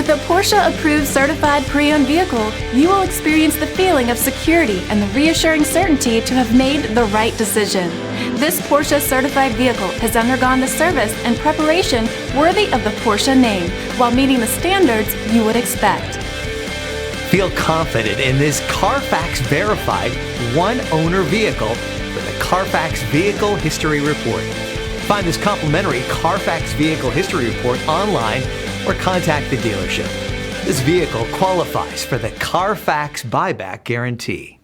With a Porsche-approved certified pre-owned vehicle, you will experience the feeling of security and the reassuring certainty to have made the right decision. This Porsche certified vehicle has undergone the service and preparation worthy of the Porsche name, while meeting the standards you would expect. Feel confident in this CARFAX verified one-owner vehicle with a CARFAX Vehicle History Report. Find this complimentary CARFAX Vehicle History Report online or contact the dealership. This vehicle qualifies for the CARFAX buyback guarantee.